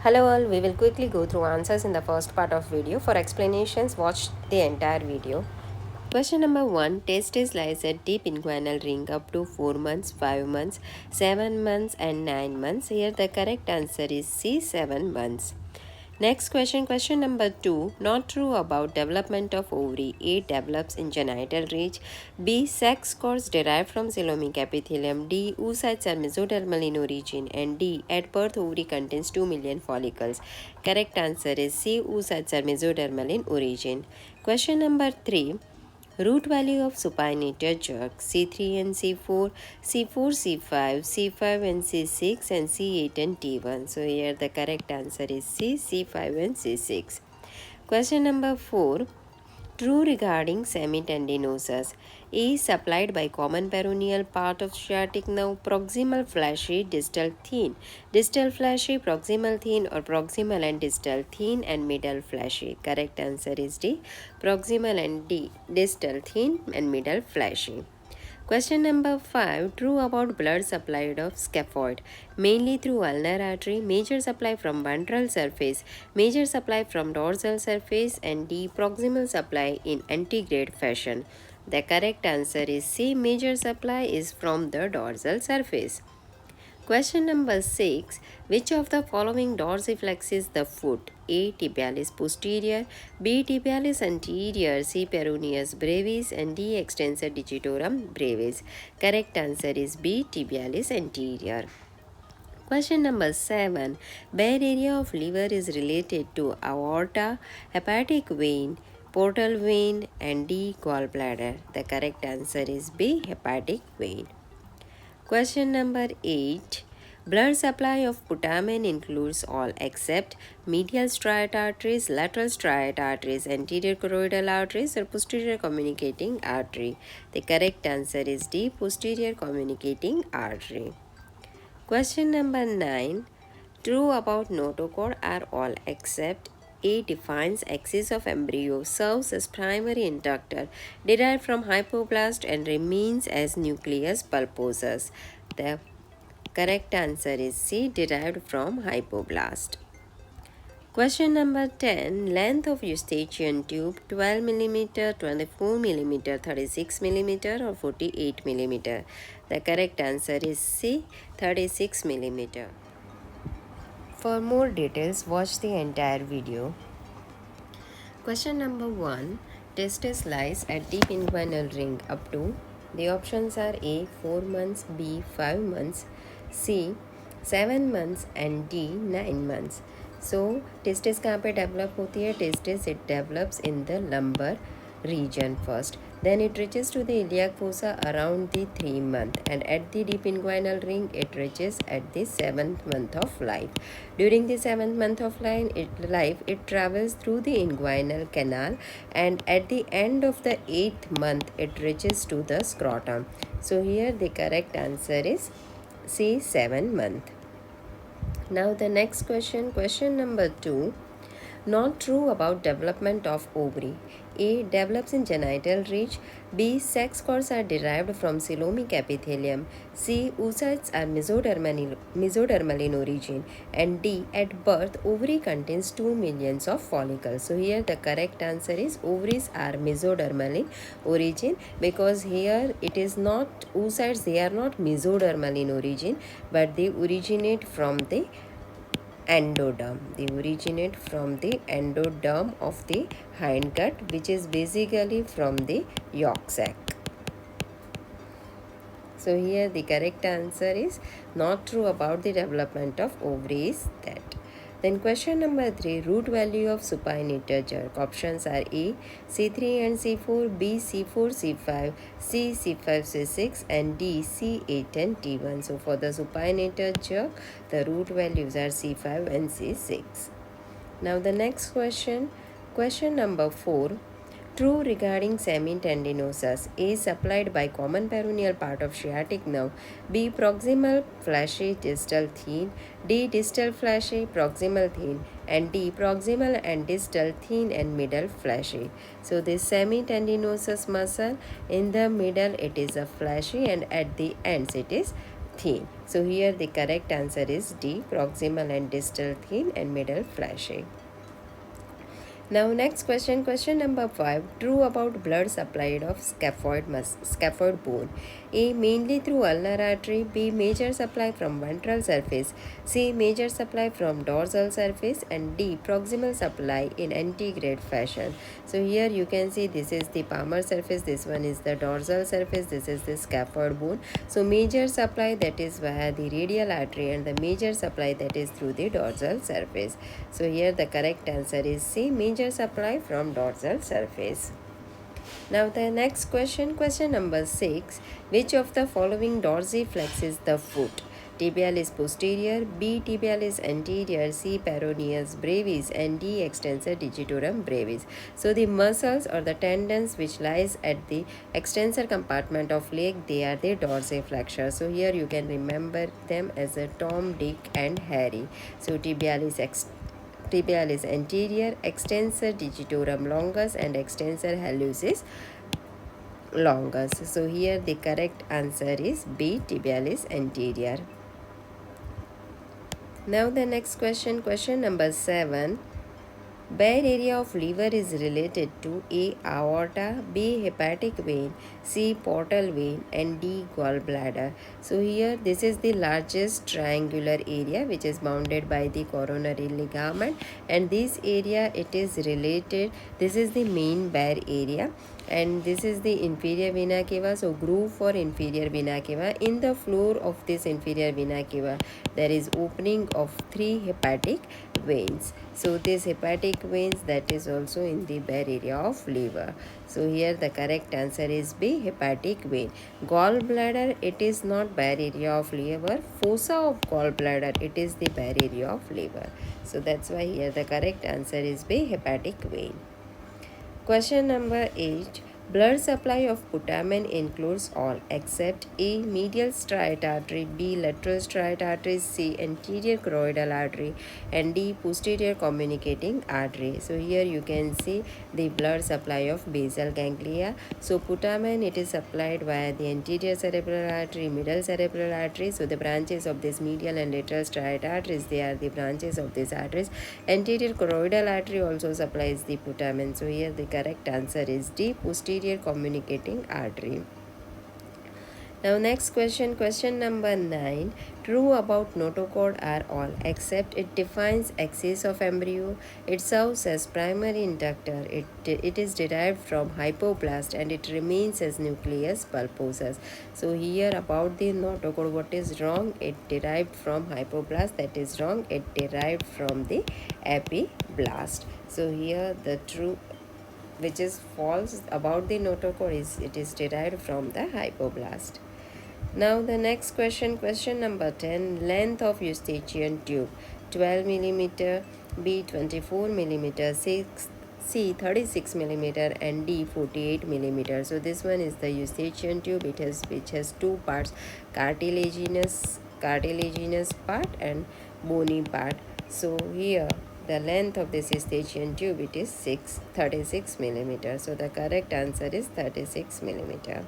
Hello all, we will quickly go through answers in the first part of video. For explanations, watch the entire video. Question number 1. Testes lies at deep inguinal ring up to 4 months, 5 months, 7 months and 9 months. Here the correct answer is C, 7 months. Next question number 2. Not true about development of ovary. A. Develops in genital ridge. B. Sex cords derived from coelomic epithelium. D. Oocytes are mesodermal in origin. And D. At birth ovary contains 2 million follicles. Correct answer is C. Oocytes are mesodermal in origin. Question number 3. Root value of supinated jerk C3 and C4, C4, C5, C5 and C6 and C8 and T1. So here the correct answer is C, C5 and C6. Question number 4. True regarding semitendinosus. A is supplied by common peroneal part of sciatic nerve, proximal fleshy, distal thin. Distal fleshy, proximal thin or proximal and distal thin and middle fleshy. Correct answer is D. Proximal and D. Distal thin and middle fleshy. Question number 5. True about blood supplied of scaphoid. Mainly through ulnar artery, major supply from ventral surface, major supply from dorsal surface and D. Proximal supply in antegrade fashion. The correct answer is C. Major supply is from the dorsal surface. Question number 6. Which of the following dorsiflexes the foot? A. Tibialis posterior, B. Tibialis anterior, C. Peroneus brevis and D. Extensor digitorum brevis. Correct answer is B. Tibialis anterior. Question number 7. Bare area of liver is related to aorta, hepatic vein, portal vein and D. Gallbladder. The correct answer is B. Hepatic vein. Question number 8. Blood supply of putamen includes all except medial striate arteries, lateral striate arteries, anterior choroidal arteries or posterior communicating artery. The correct answer is D. Posterior communicating artery. Question number 9. True about notochord are all except A. Defines axis of embryo, serves as primary inductor, derived from hypoblast and remains as nucleus pulposus. The correct answer is C. Derived from hypoblast. Question number 10. Length of eustachian tube 12 mm, 24 mm, 36 mm or 48 mm. The correct answer is C. 36 mm. For more details, watch the entire video. Question number 1. Testis lies at deep inguinal ring up to. The options are A. 4 months, B. 5 months, C. 7 months and D. 9 months. So, testis कहाँ पे develop होती है? Testis it develops in the lumbar region first. Then it reaches to the iliac fossa around the 3 month and at the deep inguinal ring it reaches at the 7th month of life. During the 7th month of life it travels through the inguinal canal and at the end of the 8th month it reaches to the scrotum. So here the correct answer is C, 7 month. Now the next question number 2. Not true about development of ovary. A. Develops in genital ridge. B. Sex cords are derived from coelomic epithelium. C. Oocytes are mesodermal in origin. And D. At birth, ovary contains 2 millions of follicles. So here the correct answer is ovaries are mesodermal in origin, because here it is not oocytes, they are not mesodermal in origin, but they originate from the endoderm. They originate from the endoderm of the hindgut, which is basically from the yolk sac. So here the correct answer is not true about the development of ovaries that. Then question number 3. Root value of supinated jerk. Options are A. C3 and C4, B. C4, C5, C. C5, C6 and D. C8 and T1. So for the supinated jerk, the root values are C5 and C6. Now the next question number 4. True regarding semitendinosus. A. Supplied by common peroneal part of sciatic nerve. B. Proximal fleshy distal thin. D. Distal fleshy proximal thin. And D. Proximal and distal thin and middle fleshy. So this semitendinosus muscle, in the middle it is a fleshy and at the ends it is thin. So here the correct answer is D, proximal and distal thin and middle fleshy. Now next question, question number 5. True about blood supplied of scaphoid bone. A. Mainly through ulnar artery. B. Major supply from ventral surface. C. Major supply from dorsal surface. And D. Proximal supply in antegrade fashion. So here you can see this is the palmar surface, this one is the dorsal surface, this is the scaphoid bone. So major supply that is via the radial artery and the major supply that is through the dorsal surface. So here the correct answer is C, major supply from dorsal surface. Now the next question, question number 6. Which of the following dorsiflexes the foot? Tibialis posterior, B. Tibialis anterior, C. Peroneus brevis, and D. Extensor digitorum brevis. So the muscles or the tendons which lies at the extensor compartment of leg, they are the dorsiflexors. So here you can remember them as a Tom, Dick and Harry. So tibialis anterior, extensor digitorum longus and extensor hallucis longus. So here the correct answer is B, tibialis anterior. Now the next question, question number 7. Bare area of liver is related to A. Aorta, B. Hepatic vein, C. Portal vein and D. Gallbladder. So here this is the largest triangular area which is bounded by the coronary ligament, and this area it is related, this is the main bare area and this is the inferior vena cava. So groove for inferior vena cava. In the floor of this inferior vena cava there is opening of 3 hepatic veins. So this hepatic veins that is also in the bare area of liver. So here the correct answer is B, hepatic vein. Gallbladder, it is not bare area of liver. Fossa of gallbladder, it is the bare area of liver. So that's why here the correct answer is B, hepatic vein. Question number 8. Blood supply of putamen includes all except A. Medial striate artery, B. Lateral striate artery, C. Anterior choroidal artery and D. Posterior communicating artery. So here you can see the blood supply of basal ganglia. So putamen, it is supplied via the anterior cerebral artery, middle cerebral artery. So the branches of this medial and lateral striate arteries, they are the branches of these arteries. Anterior choroidal artery also supplies the putamen. So here the correct answer is D, posterior communicating artery. Now next question, question number 9. True about notochord are all except it defines axis of embryo, it serves as primary inductor, it is derived from hypoblast and it remains as nucleus pulposus. So here about the notochord, what is wrong? It derived from hypoblast, that is wrong. It derived from the epiblast. So here the true which is false about the notochord is it is derived from the hypoblast. Now the next question, question number 10. Length of eustachian tube 12 mm, B 24 mm, C 36 mm and D 48 mm. So this one is the eustachian tube, which has two parts, cartilaginous part and bony part. So here the length of this eustachian tube, it is 36 mm. So the correct answer is 36 mm.